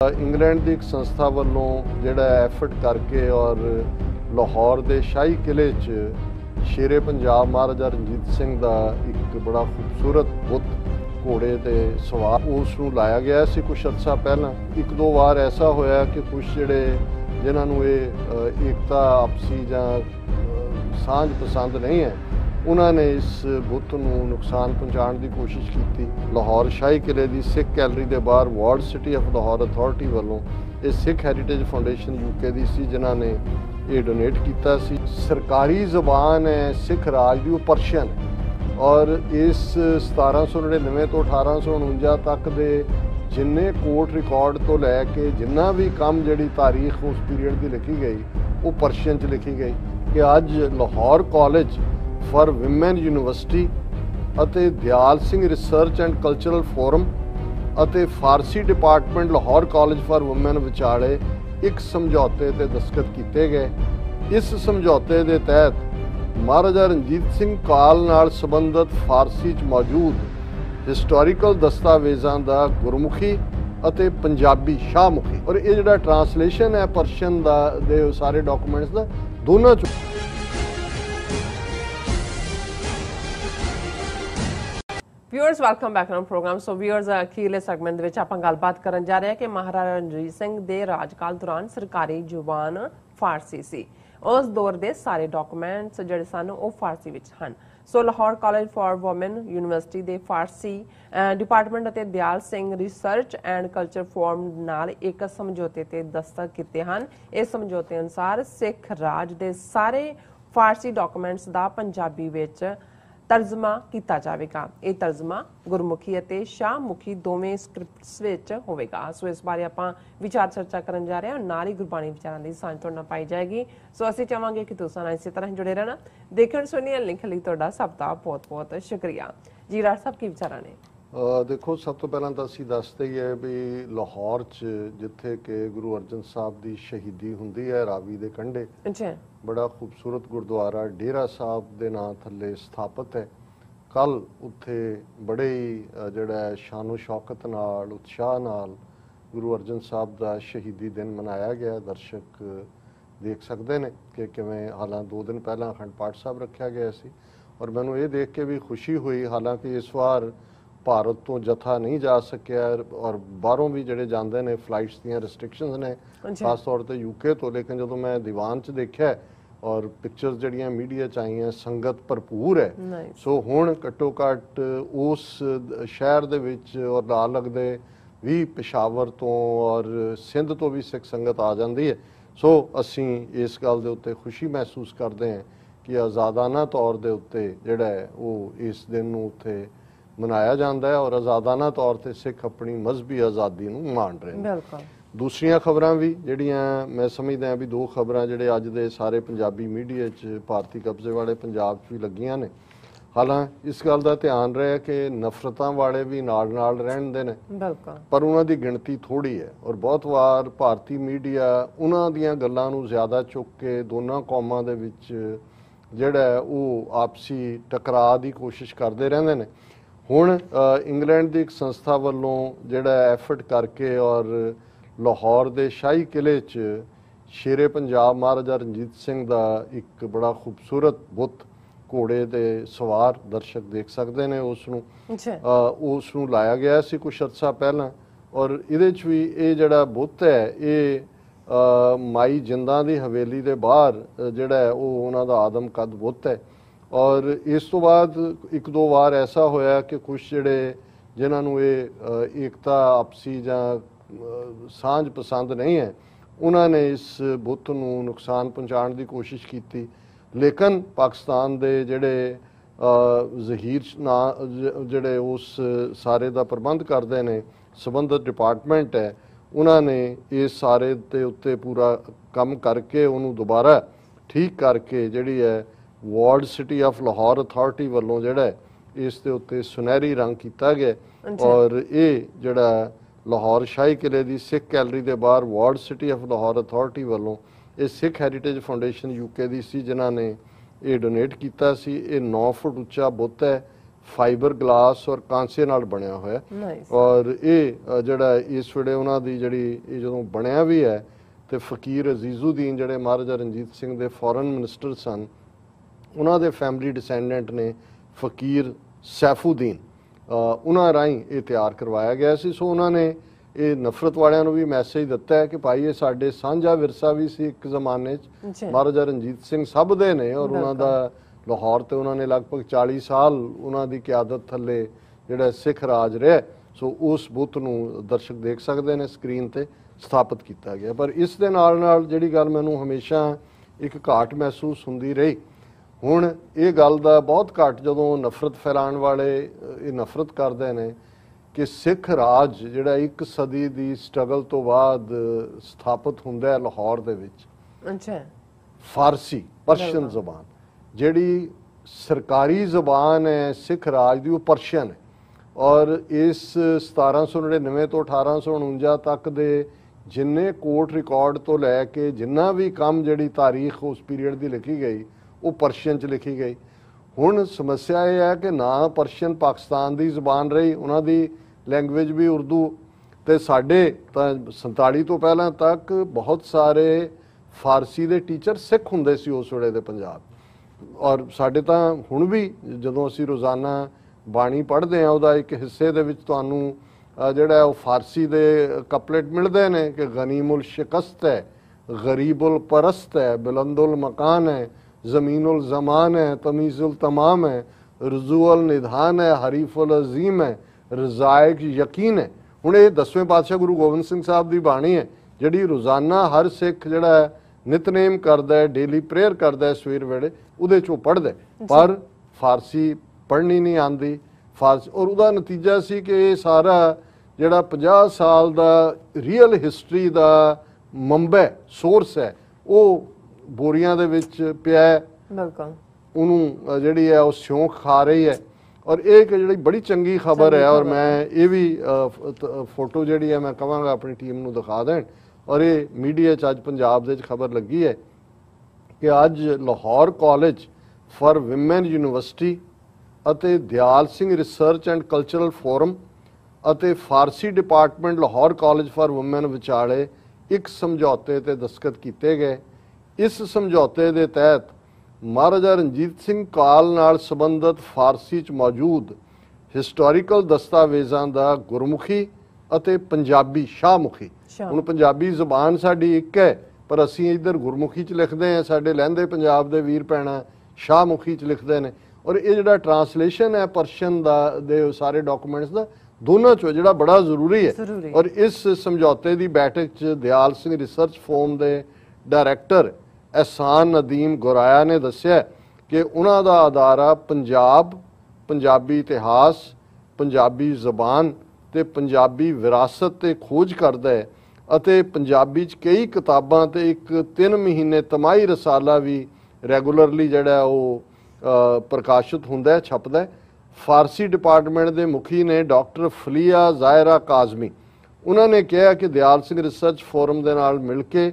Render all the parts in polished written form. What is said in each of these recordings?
England की एक संस्था वालों जिहड़ा एफर्ट करके और लाहौर के शाही किले च शेरे पंजाब महाराजा रणजीत सिंह का एक बड़ा खूबसूरत बुत घोड़े के सवार उसनूं लाया गया सी कुछ अर्सा पहला। एक दो बार ऐसा होया कि कुछ जिहड़े जिन्होंने ये एकता आपसी जां सांझ पसंद नहीं है उन्होंने इस बुत नूं नुकसान पहुँचाने की कोशिश की। लाहौर शाही किले की सिख गैलरी के बाहर ward city of Lahore authority वालों ये सिख हैरीटेज फाउंडेशन यूके की सी जिन्होंने ये डोनेट किया सी। सरकारी जबान है सिख राज की परशियन और इस 1799 तो 1849 तक के जिन्ने कोर्ट रिकॉर्ड तो लैके जिन्ना भी कम जी तारीख उस पीरियड की लिखी गई वो परशियन च लिखी गई कि अज Lahore college for women university ਅਤੇ Dyal Singh research and cultural forum ਅਤੇ Farsi department Lahore college for woman ਵਿਚਾਲੇ ਇੱਕ ਸਮਝੌਤੇ ਤੇ ਦਸਤਖਤ ਕੀਤੇ ਗਏ। ਇਸ ਸਮਝੌਤੇ ਦੇ ਤਹਿਤ ਮਹਾਰਾਜਾ ਰਣਜੀਤ ਸਿੰਘ ਕਾਲ ਨਾਲ ਸੰਬੰਧਿਤ ਫਾਰਸੀ 'ਚ ਮੌਜੂਦ ਹਿਸਟੋਰੀਕਲ ਦਸਤਾਵੇਜ਼ਾਂ ਦਾ ਗੁਰਮੁਖੀ ਅਤੇ ਪੰਜਾਬੀ ਸ਼ਾਹਮੁਖੀ ਔਰ ਇਹ ਜਿਹੜਾ ਟਰਾਂਸਲੇਸ਼ਨ ਹੈ ਪਰਸ਼ੀਅਨ ਦਾ ਦੇ ਸਾਰੇ ਡਾਕੂਮੈਂਟਸ ਦਾ ਦੋਨਾਂ 'ਚ viewers welcome back on programme. So viewers अखीरले सैगमेंट ਦੇ ਵਿੱਚ ਆਪਾਂ ਗੱਲਬਾਤ ਕਰਨ ਜਾ ਰਹੇ ਹਾਂ ਕਿ ਮਹਾਰਾਜਾ ਰਣਜੀਤ ਸਿੰਘ ਦੇ ਰਾਜਕਾਲ ਦੌਰਾਨ ਸਰਕਾਰੀ ਜ਼ੁਬਾਨ ਫਾਰਸੀ ਸੀ। ਉਸ ਦੌਰ ਦੇ ਸਾਰੇ ਡਾਕੂਮੈਂਟਸ ਜਿਹੜੇ ਸਨ ਉਹ ਫਾਰਸੀ ਵਿੱਚ ਹਨ। So Lahore college for woman university ਦੇ ਫਾਰਸੀ ਡਿਪਾਰਟਮੈਂਟ ਅਤੇ Dyal Singh research and culture forum ਨਾਲ ਇੱਕ ਸਮਝੌਤੇ ਤੇ ਦਸਤਖਤ ਕੀਤੇ ਹਨ। ਇਸ ਸਮਝੌਤੇ ਅਨੁਸਾਰ ਸਿੱਖ ਰਾਜ ਦੇ ਸਾਰੇ ਫਾਰਸੀ ਡਾਕੂਮੈਂਟਸ ਦਾ ਪੰਜਾਬੀ ਵਿੱਚ ਤਰਜਮਾ ਕੀਤਾ ਜਾਵੇਗਾ। ਇਹ ਤਰਜਮਾ ਗੁਰਮੁਖੀ ਅਤੇ ਸ਼ਾਹਮੁਖੀ ਦੋਵੇਂ ਸਕ੍ਰਿਪਟਸ ਵਿੱਚ ਹੋਵੇਗਾ। ਸੋ ਇਸ ਬਾਰੇ ਆਪਾਂ ਵਿਚਾਰ ਚਰਚਾ ਕਰਨ ਜਾ ਰਹੇ ਹਾਂ। ਨਾਲ ਹੀ ਗੁਰਬਾਣੀ ਵਿਚਾਰਾਂ ਦੀ ਸਾਂਝ ਤੁਹਾਡੇ ਨਾਲ ਪਾਈ ਜਾਏਗੀ। ਸੋ ਅਸੀਂ ਚਾਹਾਂਗੇ ਕਿ ਤੁਸੀਂ ਨਾਲ ਇਸੇ ਤਰ੍ਹਾਂ ਜੁੜੇ ਰਹਿਣਾ। ਦੇਖਣ ਸੁਣੀਏ ਲਿੰਕ ਲਈ ਤੁਹਾਡਾ ਸਭ ਦਾ ਬਹੁਤ ਬਹੁਤ ਸ਼ੁਕਰੀਆ ਜੀ। ਰਾਜ ਸਾਹਿਬ ਕੀ ਵਿਚਾਰਾਂ ਨੇ? देखो सब तो पहला तो असी दसते ही है भी लाहौर च जिथे कि गुरु अर्जन साहब की शहीदी होंगी है रावी के कंढे बड़ा खूबसूरत गुरुद्वारा डेरा साहब के नाम थले स्थापित है। कल उत्थे बड़े ही जिहड़ा शानो शौकत नाल उत्साह नाल गुरु अर्जन साहब का शहीदी दिन मनाया गया। दर्शक देख सकते हैं कि किवें हालां 2 दिन पहला अखंड पाठ साहब रखा गया सी और मैनूं ये देख के भी खुशी हुई। हालांकि इस बार भारत तो जत्था नहीं जा सकिया और बाहरों भी ਜਿਹੜੇ ਜਾਂਦੇ ਨੇ ਫਲਾਈਟਸ ਦੀਆਂ ਰਿਸਟ੍ਰਿਕਸ਼ਨਸ ਨੇ ਖਾਸ ਤੌਰ ਤੇ ਯੂਕੇ ਤੋਂ। ਲੇਕਿਨ ਜਦੋਂ ਮੈਂ ਦੀਵਾਨ 'ਚ ਦੇਖਿਆ ਔਰ ਪਿਕਚਰਸ ਜਿਹੜੀਆਂ ਮੀਡੀਆ 'ਚ ਆਈਆਂ ਸੰਗਤ ਭਰਪੂਰ ਹੈ। ਸੋ ਹੁਣ ਘੱਟੋ ਘੱਟ ਉਸ ਸ਼ਹਿਰ ਦੇ ਵਿੱਚ ਔਰ ਨਾਲ ਲੱਗਦੇ ਵੀ ਪਿਸ਼ਾਵਰ ਤੋਂ ਔਰ ਸਿੰਧ ਤੋਂ ਵੀ ਸਿੱਖ ਸੰਗਤ ਆ ਜਾਂਦੀ ਹੈ। ਸੋ ਅਸੀਂ ਇਸ ਗੱਲ ਦੇ ਉੱਤੇ ਖੁਸ਼ੀ ਮਹਿਸੂਸ ਕਰਦੇ ਹਾਂ ਕਿ ਆਜ਼ਾਦਾਨਾ ਤੌਰ ਦੇ ਉੱਤੇ ਜਿਹੜਾ ਹੈ ਉਹ ਇਸ ਦਿਨ ਨੂੰ ਉੱਥੇ मनाया जाता है और आज़ादाना तौर पर सिख अपनी मजहबी आज़ादी मान रहे हैं। दूसरिया खबरां भी जिहड़ियां मैं समझदा भी 2 खबरां जिहड़े अज दे सारे पंजाबी मीडिया च भारती कब्जे वाले पंजाब च भी लगियां ने। हालां इस गल का ध्यान रहे कि नफरतां वाले भी नाल रहंदे ने पर उन्हां दी गिणती थोड़ी है और बहुत वार भारती मीडिया उन्हां दियां गल्लां नूं ज़्यादा चुक के दोनों कौमां दे विच जिहड़ा वो आपसी टकराअ दी कोशिश करते रहंदे ने। ਹੁਣ ਇੰਗਲੈਂਡ ਦੀ ਇੱਕ ਸੰਸਥਾ ਵੱਲੋਂ ਜਿਹੜਾ ਐਫਰਟ ਕਰਕੇ ਔਰ ਲਾਹੌਰ ਦੇ ਸ਼ਾਹੀ ਕਿਲੇ 'ਚ ਸ਼ੇਰੇ ਪੰਜਾਬ ਮਹਾਰਾਜਾ ਰਣਜੀਤ ਸਿੰਘ ਦਾ ਇੱਕ ਬੜਾ ਖੂਬਸੂਰਤ ਬੁੱਤ ਘੋੜੇ ਦੇ ਸਵਾਰ ਦਰਸ਼ਕ ਦੇਖ ਸਕਦੇ ਨੇ ਉਸ ਨੂੰ ਲਾਇਆ ਗਿਆ ਸੀ ਕੁਛ ਅਰਸਾ ਪਹਿਲਾਂ ਔਰ ਇਹਦੇ 'ਚ ਵੀ ਇਹ ਜਿਹੜਾ ਬੁੱਤ ਹੈ ਇਹ ਮਾਈ ਜਿੰਦਾਂ ਦੀ ਹਵੇਲੀ ਦੇ ਬਾਹਰ ਜਿਹੜਾ ਉਹ ਉਹਨਾਂ ਦਾ ਆਦਮ ਕੱਦ ਬੁੱਤ ਹੈ। और इस तो बाद एक दो बार ऐसा होया कि कुछ जिहड़े जिन्होंने ये एकता आपसी जां सांझ पसंद नहीं है उन्होंने इस बुत नूं नुकसान पहुँचाने की कोशिश की। लेकिन पाकिस्तान दे जिहड़े जहीर ना जिहड़े उस सारे का प्रबंध करते हैं संबंधित डिपार्टमेंट है उन्होंने इस सारे के उत्ते पूरा काम करके उन्होंने दोबारा ठीक करके जिहड़ी है ward city of Lahore authority वालों जिहड़ा इस दे उत्ते सुनहरी रंग किया गया और ये जिहड़ा लाहौर शाही किले की सिख गैलरी के बाहर ward city of Lahore authority वालों ये सिख हैरीटेज फाउंडेशन यूके की सी जिन्होंने ये डोनेट किया सी। ये 9 फुट उच्चा बुत है फाइबर ग्लास और कांसे नाल बनया होया और ये जिहड़ा इस वेले उन्हां दी जिहड़ी जदों बनया भी है तो फकीर अजीजुद्दीन जिहड़े महाराजा रणजीत सिंह दे फॉरेन मिनिस्टर सन उन्हां दे फैमिली डिसेंडेंट ने फकीर सैफुद्दीन उन्हां राहीं ये तैयार करवाया गया सी। सो उन्होंने ये नफरत वालियां नूं भी मैसेज दिता है कि भाई ये साडे साझा विरसा भी सी एक जमाने च महाराजा रणजीत सिंह सब दे ने और उन्हां दा लाहौर ते उन्होंने लगभग 40 साल उन्हां दी क़यादत थल्ले जिहड़ा सिख राज रहा। सो उस बुत नूं दर्शक देख सकते हैं स्क्रीन ते स्थापित किया गया। पर इस दे नाल नाल जिहड़ी गल मैनूं हमेशा एक घाट महसूस हुंदी रही हुण ये गल दा बहुत घट जदों नफरत फैलाण वाले ये नफरत करदे ने कि सिख राज जिहड़ा एक सदी दी स्ट्रगल तो बाद स्थापित हुंदा है लाहौर दे विच। अच्छा फारसी पर्शियन जबान जिहड़ी सरकारी जबान है सिख राज दी वो पर्शियन है और इस 1799 तो 1849 तक दे जिन्ने कोर्ट रिकॉर्ड तो लैके जिन्ना भी काम जिहड़ी तारीख उस पीरीयड की लिखी गई वो पर्शियन च लिखी गई। हुण समस्या ये है कि ना पर्शियन पाकिस्तान की जबान रही उन्हां दी लैंगवेज भी उर्दू तो साढ़े 47 तो पहला तक बहुत सारे फारसी के टीचर सिख हुंदे सी उस वेले दे पंजाब और साढ़े तो हुण भी जदों असीं रोज़ाना बाणी पढ़ते हैं उहदा एक हिस्से दे विच तुहानूं जिहड़ा वो फारसी दे कपलेट मिलते हैं कि गनीमुल शिकस्त है गरीबुल परस्त है बुलंदुल मकान है ज़मीनुल ज़मान है तमीज़ुल तमाम है रजूअल निधान है हरीफुल अजीम है रज़ाइक यकीन है। हुण ये 10वें पातशाह गुरु गोबिंद सिंह साहब की बाणी है जिहड़ी रोज़ाना हर सिख जिहड़ा है नितनेम करदा है डेली प्रेयर करदा है सवेर वेले उहदे चों पढ़दा पर फारसी पढ़नी नहीं आती फारसी और उहदा नतीजा सी कि ये सारा जिहड़ा 50 साल दा रियल हिस्टरी दा मंबा सोर्स है वो बोरियां दे विच पिया है उहनूं जिहड़ी है वो सिਉਂਖ खा रही है। और एक जिहड़ी बड़ी चंगी खबर है और मैं ये भी फोटो जिहड़ी है मैं कहांगा अपनी टीम नूं दिखा देण और ये मीडिया च अज पंजाब दे खबर लगी है कि अज Lahore college for women university ਅਤੇ Dyal Singh research and cultural forum ਅਤੇ Farsi department Lahore college for woman ਵਿਚਾਲੇ ਇੱਕ ਸਮਝੌਤੇ ਤੇ ਦਸਤਖਤ ਕੀਤੇ ਗਏ। ਇਸ ਸਮਝੌਤੇ ਦੇ ਤਹਿਤ ਮਹਾਰਾਜਾ ਰਣਜੀਤ ਸਿੰਘ ਕਾਲ ਨਾਲ ਸੰਬੰਧਿਤ ਫਾਰਸੀ 'ਚ ਮੌਜੂਦ ਹਿਸਟੋਰੀਕਲ ਦਸਤਾਵੇਜ਼ਾਂ ਦਾ ਗੁਰਮੁਖੀ ਅਤੇ ਪੰਜਾਬੀ ਸ਼ਾਹਮੁਖੀ ਹੁਣ ਪੰਜਾਬੀ ਜ਼ਬਾਨ ਸਾਡੀ ਇੱਕ ਹੈ ਪਰ ਅਸੀਂ ਇੱਧਰ ਗੁਰਮੁਖੀ 'ਚ ਲਿਖਦੇ ਹਾਂ ਸਾਡੇ ਲਹਿੰਦੇ ਪੰਜਾਬ ਦੇ ਵੀਰ ਭੈਣਾਂ ਸ਼ਾਹਮੁਖੀ 'ਚ ਲਿਖਦੇ ਨੇ और ये जो ट्रांसलेशन है पर्शियन दे सारे डॉकूमेंट्स का दोनों चो जो बड़ा जरूरी है। और इस समझौते की बैठक च दयाल सिंह रिसर्च फोरम के डायरैक्टर एहसान नदीम गुराया ने दस्या कि उन्हों का अदारा पंजाब पंजाबी इतिहास पंजाबी जबान ते पंजाबी विरासत ते खोज करता है ਅਤੇ पंजाबी च कई किताबां ते एक 3 महीने तमाही रसाला भी रैगूलरली जिहड़ा वो प्रकाशित होंदा है छपदा है। फारसी डिपार्टमेंट के मुखी ने डॉक्टर फलिया ज़ाहिरा काजमी उन्होंने कहा कि दयाल सिंह रिसर्च फोरम के नाल मिल के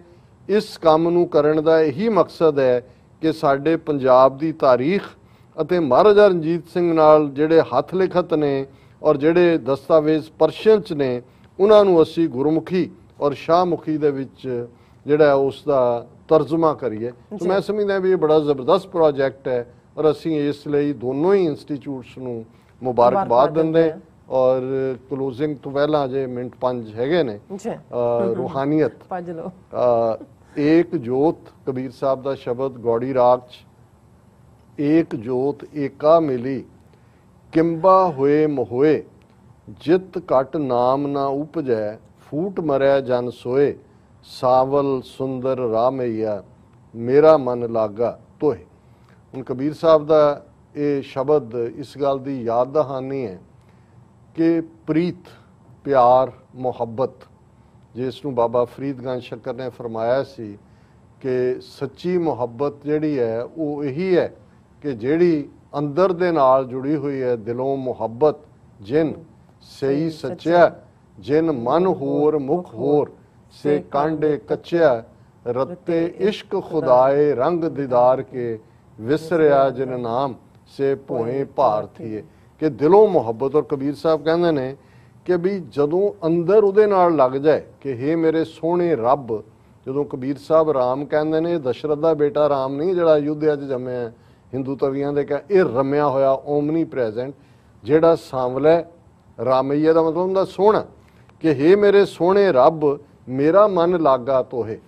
इस काम नूं करन दा यही मकसद है कि साडे पंजाब की तारीख अते महाराजा रणजीत सिंह नाल जिहड़े हथ लिखत ने और जिहड़े दस्तावेज पर्शियन च ने उन्हां नूं असीं गुरमुखी और शाहमुखी दे विच जिहड़ा उसका तर्जुमा करिए। तो मैं समझदा भी ये बड़ा जबरदस्त प्रोजैक्ट है और असी इसलिए दोनों ही इंस्टीट्यूट्स नूं मुबारकबाद दिंदे और क्लोजिंग तो पहला जे मिनट 5 हैगे ने रूहानियत एक जोत कबीर साहब दा शब्द गौड़ी राग च एक जोत एका मिली किंबा होए मोहोए जित कट नाम ना उपजै फूट मरै जन सोए सावल सुंदर रामैया मेरा मन लागा तोहे। ਹੁਣ कबीर साहब का ये शब्द इस गल की याद दहानी है कि प्रीत प्यार मुहब्बत जिसनूं बाबा फरीदगंज शक्कर ने फरमाया सी कि सच्ची मुहब्बत जिहड़ी है वो यही है कि जिहड़ी अंदर दे नाल जुड़ी हुई है दिलों मुहब्बत जिन सही सच्चा जिन मन होर मुख होर से कांडे कच्चा रत्ते इश्क खुदाए रंग दीदार के विसरिया जिन नाम से भोए भारतीय ਕਿ ਦਿਲੋਂ ਮੁਹੱਬਤ। ਔਰ ਕਬੀਰ ਸਾਹਿਬ ਕਹਿੰਦੇ ਨੇ ਕਿ ਵੀ ਜਦੋਂ ਅੰਦਰ ਉਹਦੇ ਨਾਲ ਲੱਗ ਜਾਏ ਕਿ ਹੇ ਮੇਰੇ ਸੋਹਣੇ ਰੱਬ, ਜਦੋਂ ਕਬੀਰ ਸਾਹਿਬ ਰਾਮ ਕਹਿੰਦੇ ਨੇ, ਦਸ਼ਰਥ ਦਾ ਬੇਟਾ ਰਾਮ ਨਹੀਂ ਜਿਹੜਾ ਅਯੁੱਧਿਆ 'ਚ ਜੰਮਿਆ, ਹਿੰਦੂ ਤਵੀਆਂ ਦੇ ਕਹੇ ਇਹ ਰਮਿਆ ਹੋਇਆ ਓਮਨੀ ਪ੍ਰੈਜ਼ੈਂਟ ਜਿਹੜਾ ਸਾਂਵਲਾ ਰਾਮਈਆ ਦਾ ਮਤਲਬ ਹੁੰਦਾ ਸੋਹਣਾ, ਕਿ ਹੇ ਮੇਰੇ ਸੋਹਣੇ ਰੱਬ ਮੇਰਾ ਮਨ ਲਾਗਾ ਤੋਹੇ,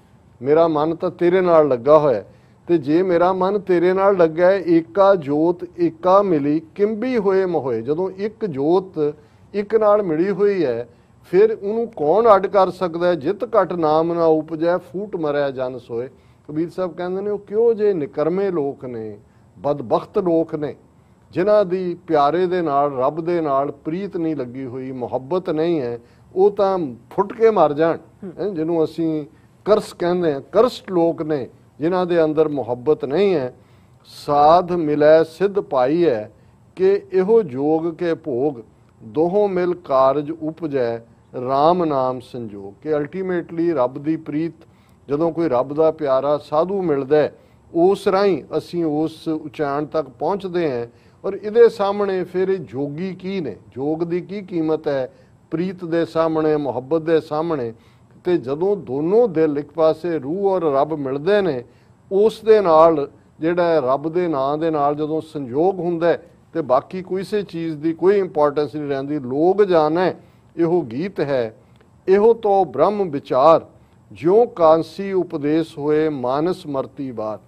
ਮੇਰਾ ਮਨ ਤਾਂ ਤੇਰੇ ਨਾਲ ਲੱਗਾ ਹੋਇਆ, ਤੇ ਜੇ ਮੇਰਾ ਮਨ ਤੇਰੇ ਨਾਲ ਲੱਗਾ ਹੈ, ਏਕਾ ਜੋਤ ਏਕਾ ਮਿਲੀ ਕਿੰਬੀ ਹੋਏ ਮੋਏ। ਜਦੋਂ ਇੱਕ ਜੋਤ ਇੱਕ ਨਾਲ ਮਿਲੀ ਹੋਈ ਹੈ ਫਿਰ ਉਹਨੂੰ ਕੌਣ ਅੱਡ ਕਰ ਸਕਦਾ ਹੈ। ਜਿਤ ਘਟ ਨਾਮ ਨਾ ਉਪਜੈ ਫੂਟ ਮਰਿਆ ਜਨ ਸੋਏ। ਕਬੀਰ ਸਾਹਿਬ ਕਹਿੰਦੇ ਨੇ ਉਹ ਕਿਉਂ ਜੇ ਨਿਕਰਮੇ ਲੋਕ ਨੇ, ਬਦਬਖਤ ਲੋਕ ਨੇ ਜਿਨ੍ਹਾਂ ਦੀ ਪਿਆਰੇ ਦੇ ਨਾਲ ਰੱਬ ਦੇ ਨਾਲ ਪ੍ਰੀਤ ਨਹੀਂ ਲੱਗੀ ਹੋਈ, ਮੁਹੱਬਤ ਨਹੀਂ ਹੈ, ਉਹ ਤਾਂ ਫੁੱਟ ਕੇ ਮਰ ਜਾਣ। ਜਿਹਨੂੰ ਅਸੀਂ ਕਰਸ ਕਹਿੰਦੇ ਹਾਂ, ਕਰਸਟ ਲੋਕ ਨੇ ਜਿਨ੍ਹਾਂ ਦੇ ਅੰਦਰ ਮੁਹੱਬਤ ਨਹੀਂ ਹੈ। ਸਾਧ ਮਿਲੈ ਸਿੱਧ ਪਾਈ ਹੈ ਕਿ ਇਹੋ ਜੋਗ ਕੇ ਭੋਗ, ਦੋਹੋਂ ਮਿਲ ਕਾਰਜ ਉਪਜੈ ਰਾਮ ਨਾਮ ਸੰਜੋਗ। ਕਿ ਅਲਟੀਮੇਟਲੀ ਰੱਬ ਦੀ ਪ੍ਰੀਤ, ਜਦੋਂ ਕੋਈ ਰੱਬ ਦਾ ਪਿਆਰਾ ਸਾਧੂ ਮਿਲਦਾ ਉਸ ਰਾਹੀਂ ਅਸੀਂ ਉਸ ਉਚਾਣ ਤੱਕ ਪਹੁੰਚਦੇ ਹਾਂ। ਔਰ ਇਹਦੇ ਸਾਹਮਣੇ ਫਿਰ ਇਹ ਜੋਗੀ ਕੀ ਨੇ, ਜੋਗ ਦੀ ਕੀ ਕੀਮਤ ਹੈ ਪ੍ਰੀਤ ਦੇ ਸਾਹਮਣੇ, ਮੁਹੱਬਤ ਦੇ ਸਾਹਮਣੇ। ਤੇ ਜਦੋਂ ਦੋਨੋਂ ਦਿਲ ਇੱਕ ਪਾਸੇ ਰੂਹ ਔਰ ਰੱਬ ਮਿਲਦੇ ਨੇ, ਉਸ ਦੇ ਨਾਲ ਜਿਹੜਾ ਰੱਬ ਦੇ ਨਾਂ ਦੇ ਨਾਲ ਜਦੋਂ ਸੰਯੋਗ ਹੁੰਦਾ ਤੇ ਬਾਕੀ ਕਿਸੇ ਚੀਜ਼ ਦੀ ਕੋਈ ਇੰਪੋਰਟੈਂਸ ਨਹੀਂ ਰਹਿੰਦੀ। ਲੋਕ ਜਾਣੈ ਇਹੋ ਗੀਤ ਹੈ, ਇਹੋ ਤੋਂ ਬ੍ਰਹਮ ਵਿਚਾਰ, ਜਿਉਂ ਕਾਂਸੀ ਉਪਦੇਸ਼ ਹੋਏ ਮਾਨਸ ਮਰਤੀ ਬਾਰ।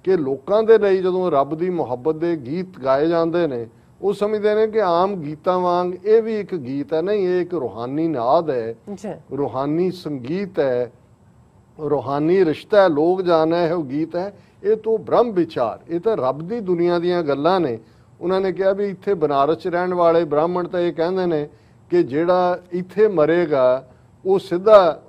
ਕਿ ਲੋਕਾਂ ਦੇ ਲਈ ਜਦੋਂ ਰੱਬ ਦੀ ਮੁਹੱਬਤ ਦੇ ਗੀਤ ਗਾਏ ਜਾਂਦੇ ਨੇ, ਉਹ ਸਮਝਦੇ ਨੇ ਕਿ ਆਮ ਗੀਤਾਂ ਵਾਂਗ ਇਹ ਵੀ ਇੱਕ ਗੀਤ ਹੈ। ਨਹੀਂ, ਇਹ ਇੱਕ ਰੂਹਾਨੀ ਨਾਦ ਹੈ, ਰੂਹਾਨੀ ਸੰਗੀਤ ਹੈ, ਰੂਹਾਨੀ ਰਿਸ਼ਤਾ ਹੈ। ਲੋਕ ਜਾਣੈ ਇਹੋ ਗੀਤ ਹੈ, ਇਹ ਤੋਂ ਬ੍ਰਹਮ ਵਿਚਾਰ, ਇਹ ਤਾਂ ਰੱਬ ਦੀ ਦੁਨੀਆ ਦੀਆਂ ਗੱਲਾਂ ਨੇ। ਉਹਨਾਂ ਨੇ ਕਿਹਾ ਵੀ ਇੱਥੇ ਬਨਾਰਸ 'ਚ ਰਹਿਣ ਵਾਲੇ ਬ੍ਰਾਹਮਣ ਤਾਂ ਇਹ ਕਹਿੰਦੇ ਨੇ ਕਿ ਜਿਹੜਾ ਇੱਥੇ ਮਰੇਗਾ ਉਹ ਸਿੱਧਾ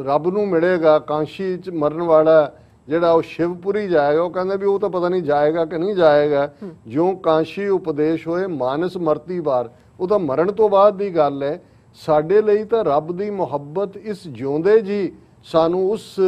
ਰੱਬ ਨੂੰ ਮਿਲੇਗਾ। ਕਾਂਸ਼ੀ 'ਚ ਮਰਨ ਵਾਲਾ ਜਿਹੜਾ ਉਹ ਸ਼ਿਵਪੁਰੀ ਜਾਏਗਾ, ਉਹ ਕਹਿੰਦੇ ਵੀ ਉਹ ਤਾਂ ਪਤਾ ਨਹੀਂ ਜਾਏਗਾ ਕਿ ਨਹੀਂ ਜਾਏਗਾ। ਜਿਉਂ ਕਾਂਸ਼ੀ ਉਪਦੇਸ਼ ਹੋਏ ਮਾਨਸ ਮਰਤੀ ਵਾਰ, ਉਹ ਤਾਂ ਮਰਨ ਤੋਂ ਬਾਅਦ ਦੀ ਗੱਲ ਹੈ। ਸਾਡੇ ਲਈ ਤਾਂ ਰੱਬ ਦੀ ਮੁਹੱਬਤ ਇਸ ਜਿਉਂਦੇ ਜੀ ਸਾਨੂੰ ਉਸ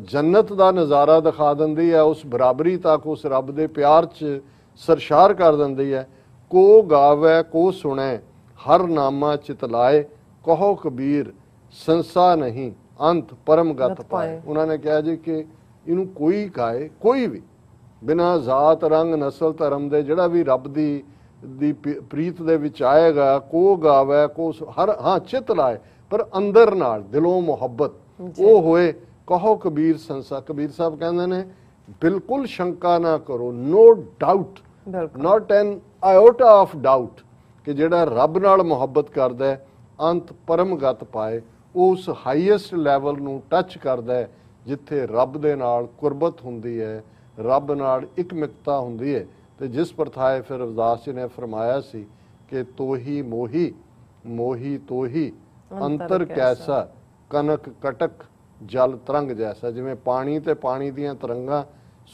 ਜੰਨਤ ਦਾ ਨਜ਼ਾਰਾ ਦਿਖਾ ਦਿੰਦੀ ਹੈ, ਉਸ ਬਰਾਬਰੀ ਤੱਕ ਉਸ ਰੱਬ ਦੇ ਪਿਆਰ 'ਚ ਸਰਸ਼ਾਰ ਕਰ ਦਿੰਦੀ ਹੈ। ਕੋ ਗਾਵੇ ਕੋ ਸੁਣੈ ਹਰ ਨਾਮਾ ਚਿਤਲਾਏ, ਕਹੋ ਕਬੀਰ ਸੰਸਾ ਨਹੀਂ ਅੰਤ ਪਰਮ ਗਤ ਪਾਏ। ਉਹਨਾਂ ਨੇ ਕਿਹਾ ਜੀ ਕਿ ਇਹਨੂੰ ਕੋਈ ਗਾਏ, ਕੋਈ ਵੀ ਬਿਨਾਂ ਜ਼ਾਤ ਰੰਗ ਨਸਲ ਧਰਮ ਦੇ, ਜਿਹੜਾ ਵੀ ਰੱਬ ਦੀ ਪ੍ਰੀਤ ਦੇ ਵਿੱਚ ਆਏਗਾ, ਕੋ ਗਾਵੇ ਕੋ ਹਰ ਹਾਂ ਚਿਤ ਲਾਏ, ਪਰ ਅੰਦਰ ਨਾਲ ਦਿਲੋਂ ਮੁਹੱਬਤ ਉਹ ਹੋਏ। ਕਹੋ ਕਬੀਰ ਸੰਸਾ। ਕਬੀਰ ਸਾਹਿਬ ਕਹਿੰਦੇ ਨੇ ਬਿਲਕੁਲ ਸ਼ੰਕਾ ਨਾ ਕਰੋ, no doubt, not an iota of doubt, ਕਿ ਜਿਹੜਾ ਰੱਬ ਨਾਲ ਮੁਹੱਬਤ ਕਰਦਾ ਹੈ ਅੰਤ ਪਰਮ ਗਤ ਪਾਏ। ਉਸ ਹਾਈਐਸਟ ਲੈਵਲ ਨੂੰ ਟੱਚ ਕਰਦਾ ਹੈ ਜਿੱਥੇ ਰੱਬ ਦੇ ਨਾਲ ਕੁਰਬਤ ਹੁੰਦੀ ਹੈ, ਰੱਬ ਨਾਲ ਇਕਮਿਕਤਾ ਹੁੰਦੀ ਹੈ। ਤੇ ਜਿਸ ਪ੍ਰਥਾਏ ਫਿਰ ਰਵਿਦਾਸ ਜੀ ਨੇ ਫਰਮਾਇਆ ਸੀ ਕਿ ਤੋਹੀ ਮੋਹੀ ਮੋਹੀ ਤੋਹੀ ਅੰਤਰ ਕੈਸਾ, ਕਨਕ ਕਟਕ ਜਲ ਤਰੰਗ ਜੈਸਾ। ਜਿਵੇਂ ਪਾਣੀ ਤੇ ਪਾਣੀ ਦੀਆਂ ਤਰੰਗਾਂ,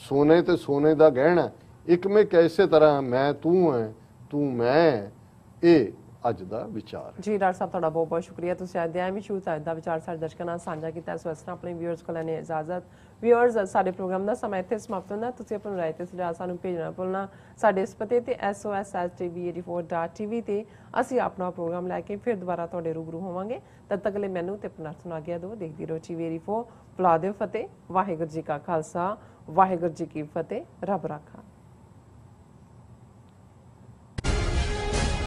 ਸੋਨੇ ਤੇ ਸੋਨੇ ਦਾ ਗਹਿਣਾ, ਇੱਕਮਿਕ ਇਸੇ ਤਰ੍ਹਾਂ ਮੈਂ ਤੂੰ ਹੈ ਤੂੰ ਮੈਂ। ਇਹ ਅੱਜ ਦਾ ਵਿਚਾਰ ਜੀ। ਡਾਕਟਰ ਸਾਹਿਬ ਤੁਹਾਡਾ ਬਹੁਤ ਬਹੁਤ ਸ਼ੁਕਰੀਆ, ਤੁਸੀਂ ਅੱਜ ਦੇ ਐਵੇਂ ਸ਼ੁਰੂ ਅੱਜ ਦਾ ਵਿਚਾਰ ਸਾਡੇ ਦਰਸ਼ਕਾਂ ਨਾਲ ਸਾਂਝਾ ਕੀਤਾ। ਸੋ ਇਸ ਤਰ੍ਹਾਂ ਆਪਣੇ ਵਿਊਅਰਸ ਕੋਲ ਲੈਣੇ ਇਜਾਜ਼ਤ। ਵਿਊਅਰਸ, ਸਾਡੇ ਪ੍ਰੋਗਰਾਮ ਦਾ ਸਮਾਂ ਇੱਥੇ ਸਮਾਪਤ ਹੁੰਦਾ। ਤੁਸੀਂ ਆਪਣੀ ਰਾਏ ਤੇ ਸੁਝਾਅ ਸਾਨੂੰ ਭੇਜਣਾ ਭੁੱਲਣਾ। ਸਾਡੇ ਇਸ ਪਤੇ ਤੇ SOS@tv84.tv ਤੇ ਅਸੀਂ ਆਪਣਾ ਪ੍ਰੋਗਰਾਮ ਲੈ ਕੇ ਫਿਰ ਦੁਬਾਰਾ ਤੁਹਾਡੇ ਰੂਬਰੂ ਹੋਵਾਂਗੇ। ਤਦ ਤੱਕ ਲਈ ਮੈਨੂੰ ਤੇ ਆਪਣਾ ਸੁਣਾ ਗਿਆ ਦਿਓ। ਦੇਖਦੀ ਰਹੋ TV84। ਬੁਲਾ ਦਿਓ ਫਤਿਹ। ਵਾਹਿਗੁਰੂ ਜੀ ਕਾ ਖਾਲਸਾ, ਵਾਹਿਗੁਰੂ ਜੀ ਕੀ ਫਤਿਹ। ਰੱਬ ਰਾਖਾ।